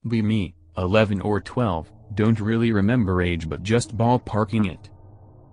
Be me, 11 or 12, don't really remember age but just ballparking it.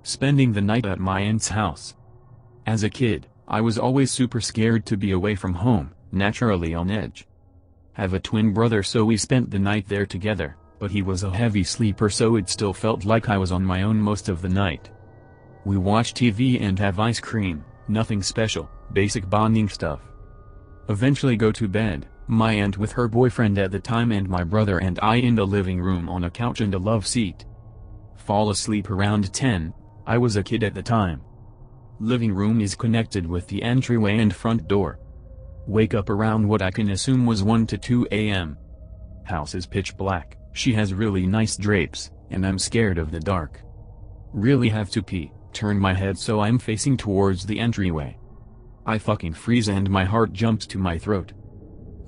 Spending the night at my aunt's house. As a kid, I was always super scared to be away from home, naturally on edge. Have a twin brother, so we spent the night there together, but he was a heavy sleeper, so it still felt like I was on my own most of the night. We watch TV and have ice cream, nothing special, basic bonding stuff. Eventually go to bed, my aunt with her boyfriend at the time and my brother and I in the living room on a couch and a love seat. Fall asleep around 10, I was a kid at the time. Living room is connected with the entryway and front door. Wake up around what I can assume was 1 to 2 a.m. House is pitch black, she has really nice drapes, and I'm scared of the dark. Really have to pee, turn my head so I'm facing towards the entryway. I fucking freeze and my heart jumps to my throat.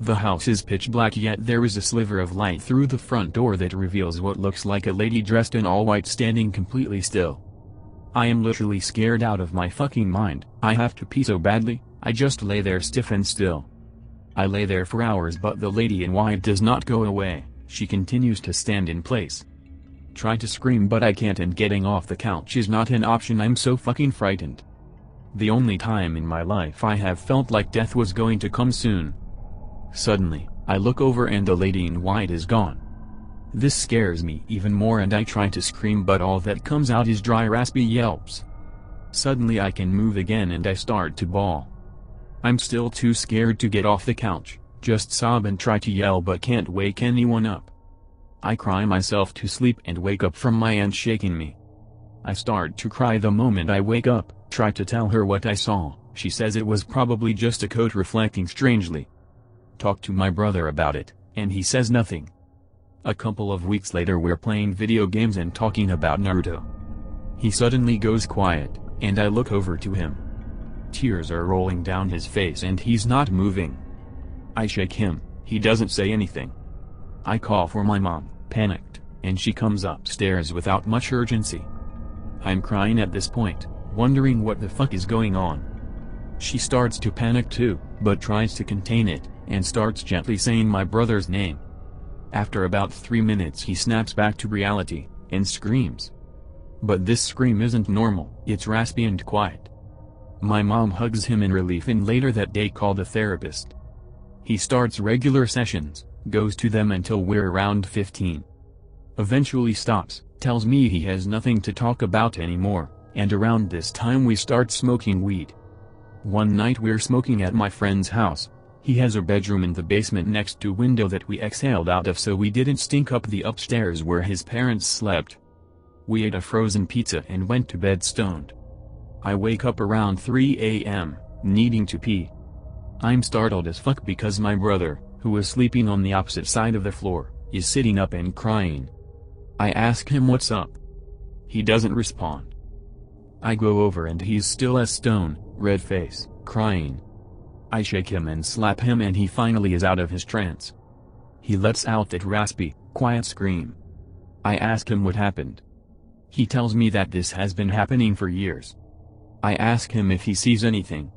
The house is pitch black, yet there is a sliver of light through the front door that reveals what looks like a lady dressed in all white standing completely still. I am literally scared out of my fucking mind. I have to pee so badly, I just lay there stiff and still. I lay there for hours but the lady in white does not go away, she continues to stand in place. Try to scream but I can't, and getting off the couch is not an option, I'm so fucking frightened. The only time in my life I have felt like death was going to come soon. Suddenly, I look over and the lady in white is gone. This scares me even more and I try to scream but all that comes out is dry raspy yelps. Suddenly I can move again and I start to bawl. I'm still too scared to get off the couch, just sob and try to yell but can't wake anyone up. I cry myself to sleep and wake up from my aunt shaking me. I start to cry the moment I wake up, try to tell her what I saw, she says it was probably just a coat reflecting strangely. Talk to my brother about it, and he says nothing. A couple of weeks later we're playing video games and talking about Naruto. He suddenly goes quiet, and I look over to him. Tears are rolling down his face and he's not moving. I shake him, he doesn't say anything. I call for my mom, panicked, and she comes upstairs without much urgency. I'm crying at this point, wondering what the fuck is going on. She starts to panic too, but tries to contain it, and starts gently saying my brother's name. After about 3 minutes he snaps back to reality, and screams. But this scream isn't normal, it's raspy and quiet. My mom hugs him in relief and later that day called a therapist. He starts regular sessions, goes to them until we're around 15. Eventually stops, tells me he has nothing to talk about anymore, and around this time we start smoking weed. One night we're smoking at my friend's house. He has a bedroom in the basement next to window that we exhaled out of so we didn't stink up the upstairs where his parents slept. We ate a frozen pizza and went to bed stoned. I wake up around 3 a.m., needing to pee. I'm startled as fuck because my brother, who was sleeping on the opposite side of the floor, is sitting up and crying. I ask him what's up. He doesn't respond. I go over and he's still as stone, red face, crying. I shake him and slap him and he finally is out of his trance. He lets out that raspy, quiet scream. I ask him what happened. He tells me that this has been happening for years. I ask him if he sees anything.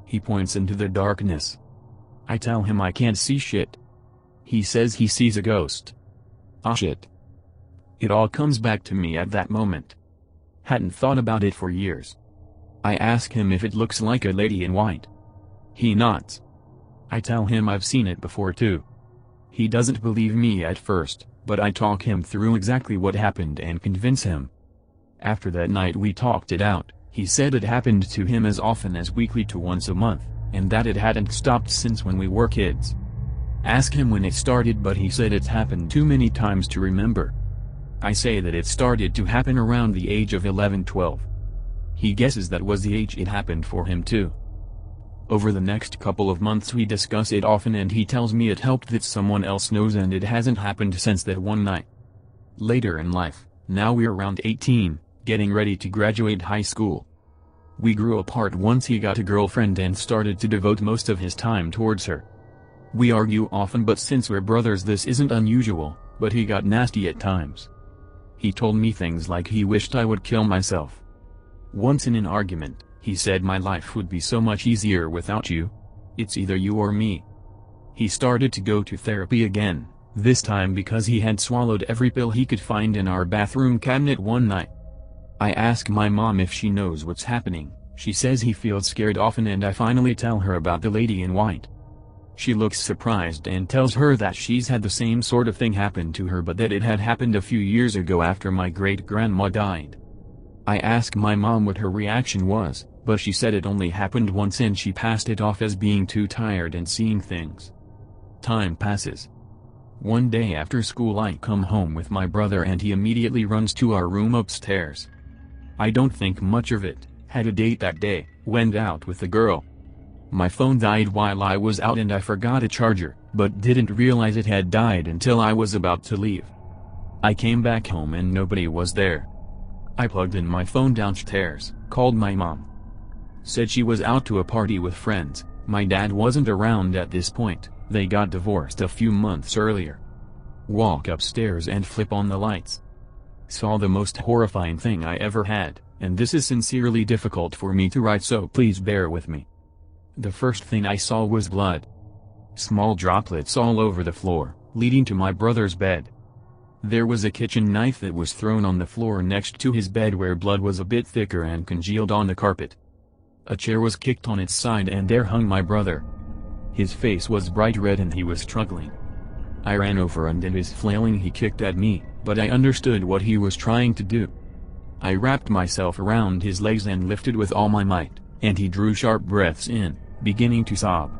He points into the darkness. I tell him I can't see shit. He says he sees a ghost. Ah shit. It all comes back to me at that moment. Hadn't thought about it for years. I ask him if it looks like a lady in white. He nods. I tell him I've seen it before too. He doesn't believe me at first, but I talk him through exactly what happened and convince him. After that night we talked it out. He said it happened to him as often as weekly to once a month, and that it hadn't stopped since when we were kids. Ask him when it started but he said it's happened too many times to remember. I say that it started to happen around the age of 11-12. He guesses that was the age it happened for him too. Over the next couple of months we discuss it often and he tells me it helped that someone else knows and it hasn't happened since that one night. Later in life, now we're around 18, getting ready to graduate high school. We grew apart once he got a girlfriend and started to devote most of his time towards her. We argue often but since we're brothers this isn't unusual, but he got nasty at times. He told me things like he wished I would kill myself. Once in an argument, he said my life would be so much easier without you. It's either you or me. He started to go to therapy again, This time because he had swallowed every pill he could find in our bathroom cabinet one night. I ask my mom if she knows what's happening. She says he feels scared often, and I finally tell her about the lady in white. She looks surprised and tells her that she's had the same sort of thing happen to her, but that it had happened a few years ago after my great-grandma died. I ask my mom what her reaction was, but she said it only happened once and she passed it off as being too tired and seeing things. Time passes. One day after school I come home with my brother and he immediately runs to our room upstairs. I don't think much of it, had a date that day, went out with a girl. My phone died while I was out and I forgot a charger, but didn't realize it had died until I was about to leave. I came back home and nobody was there. I plugged in my phone downstairs, called my mom. Said she was out to a party with friends. My dad wasn't around at this point, they got divorced a few months earlier. Walk upstairs and flip on the lights. Saw the most horrifying thing I ever had, and this is sincerely difficult for me to write, so please bear with me. The first thing I saw was blood. Small droplets all over the floor, leading to my brother's bed. There was a kitchen knife that was thrown on the floor next to his bed where blood was a bit thicker and congealed on the carpet. A chair was kicked on its side and there hung my brother. His face was bright red and he was struggling. I ran over and in his flailing he kicked at me, but I understood what he was trying to do. I wrapped myself around his legs and lifted with all my might, and he drew sharp breaths in, beginning to sob.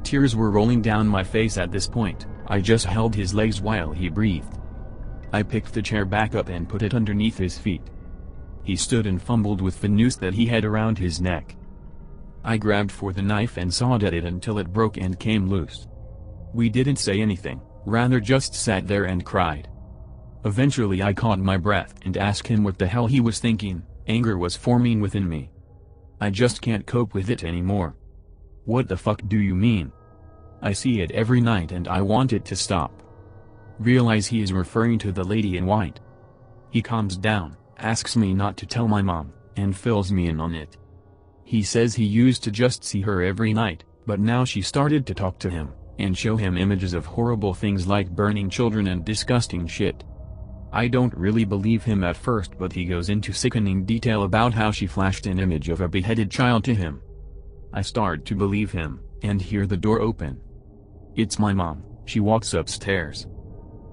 Tears were rolling down my face at this point. I just held his legs while he breathed. I picked the chair back up and put it underneath his feet. He stood and fumbled with the noose that he had around his neck. I grabbed for the knife and sawed at it until it broke and came loose. We didn't say anything, rather just sat there and cried. Eventually I caught my breath and asked him what the hell he was thinking. Anger was forming within me. I just can't cope with it anymore. What the fuck do you mean? I see it every night and I want it to stop. Realize he is referring to the lady in white. He calms down, asks me not to tell my mom, and fills me in on it. He says he used to just see her every night, but now she started to talk to him, and show him images of horrible things like burning children and disgusting shit. I don't really believe him at first, but he goes into sickening detail about how she flashed an image of a beheaded child to him. I start to believe him, and hear the door open. It's my mom. She walks upstairs.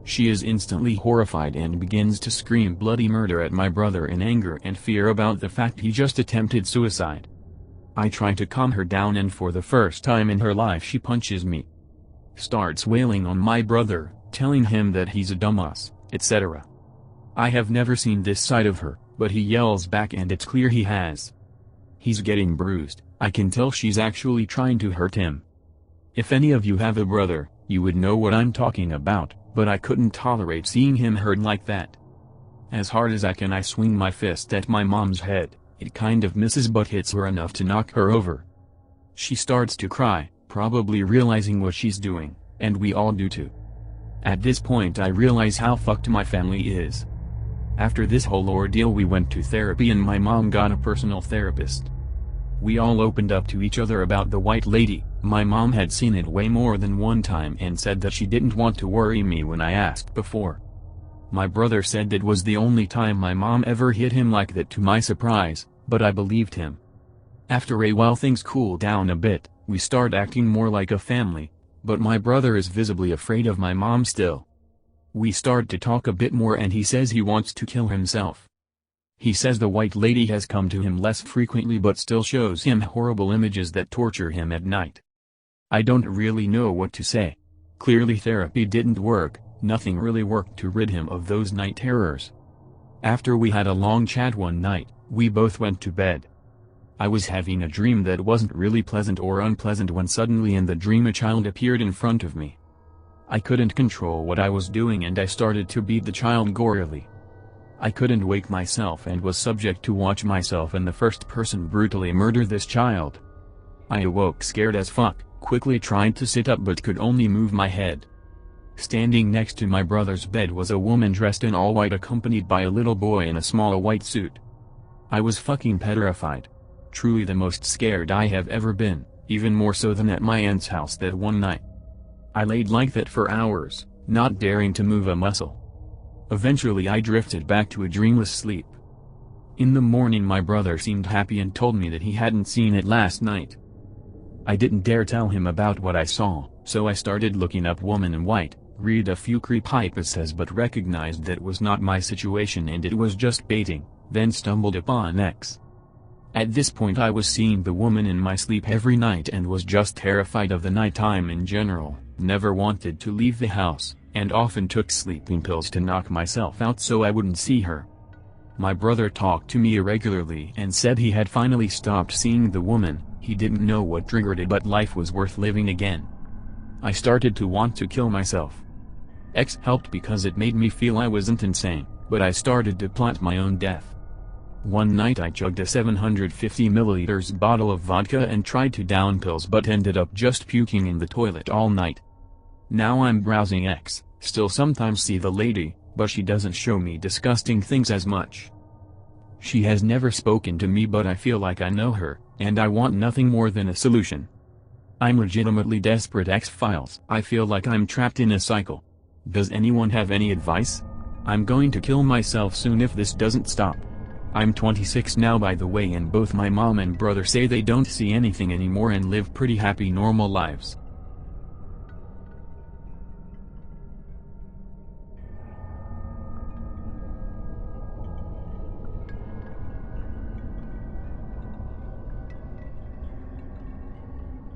She is instantly horrified and begins to scream bloody murder at my brother in anger and fear about the fact he just attempted suicide. I try to calm her down and for the first time in her life she punches me. Starts wailing on my brother, telling him that he's a dumbass, etc. I have never seen this side of her, but he yells back and it's clear he has. He's getting bruised. I can tell she's actually trying to hurt him. If any of you have a brother, you would know what I'm talking about, but I couldn't tolerate seeing him hurt like that. As hard as I can I swing my fist at my mom's head. It kind of misses but hits her enough to knock her over. She starts to cry, probably realizing what she's doing, and we all do too. At this point I realize how fucked my family is. After this whole ordeal we went to therapy and my mom got a personal therapist. We all opened up to each other about the white lady. My mom had seen it way more than one time and said that she didn't want to worry me when I asked before. My brother said that was the only time my mom ever hit him like that to my surprise, but I believed him. After a while things cool down a bit, we start acting more like a family, but my brother is visibly afraid of my mom still. We start to talk a bit more and he says he wants to kill himself. He says the white lady has come to him less frequently but still shows him horrible images that torture him at night. I don't really know what to say. Clearly therapy didn't work, nothing really worked to rid him of those night terrors. After we had a long chat one night, we both went to bed. I was having a dream that wasn't really pleasant or unpleasant when suddenly in the dream a child appeared in front of me. I couldn't control what I was doing and I started to beat the child gorily. I couldn't wake myself and was subject to watch myself in the first person brutally murder this child. I awoke scared as fuck, quickly tried to sit up but could only move my head. Standing next to my brother's bed was a woman dressed in all white accompanied by a little boy in a small white suit. I was fucking petrified. Truly the most scared I have ever been, even more so than at my aunt's house that one night. I laid like that for hours, not daring to move a muscle. Eventually I drifted back to a dreamless sleep. In the morning my brother seemed happy and told me that he hadn't seen it last night. I didn't dare tell him about what I saw, so I started looking up Woman in White, read a few creepypastas but recognized that it was not my situation and it was just baiting, then stumbled upon X. At this point I was seeing the woman in my sleep every night and was just terrified of the nighttime in general, never wanted to leave the house, and often took sleeping pills to knock myself out so I wouldn't see her. My brother talked to me irregularly and said he had finally stopped seeing the woman. He didn't know what triggered it, but life was worth living again. I started to want to kill myself. X helped because it made me feel I wasn't insane, but I started to plot my own death. One night I chugged a 750 milliliters bottle of vodka and tried to down pills but ended up just puking in the toilet all night. Now I'm browsing X, still sometimes see the lady, but she doesn't show me disgusting things as much. She has never spoken to me but I feel like I know her, and I want nothing more than a solution. I'm legitimately desperate. X-Files. I feel like I'm trapped in a cycle. Does anyone have any advice? I'm going to kill myself soon if this doesn't stop. I'm 26 now by the way, and both my mom and brother say they don't see anything anymore and live pretty happy normal lives.